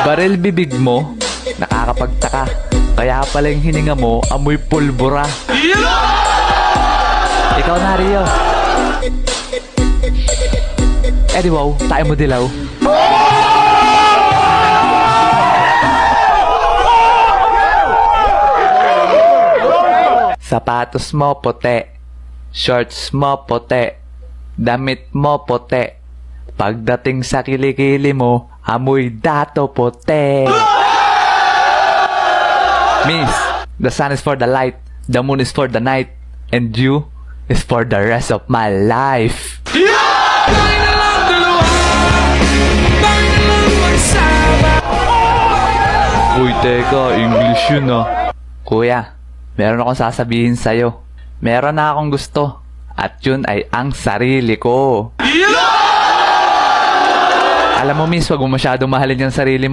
Baril bibig mo, nakakapagtaka. Kaya pala yung hininga mo, amoy pulbura. Ikaw na, Rio. Eh di wow, tayo mo dilaw. Sapatos mo puti, shorts mo puti, damit mo puti. Pagdating sa kilikili mo, amoy dato puti. Miss, the sun is for the light, the moon is for the night, and you is for the rest of my life. Uy, teka, English yun ah. Kuya, meron akong sasabihin sa'yo. Meron na akong gusto, at yun ay ang sarili ko. Alam mo, miss, wag mo masyadong mahalin yung sarili mo.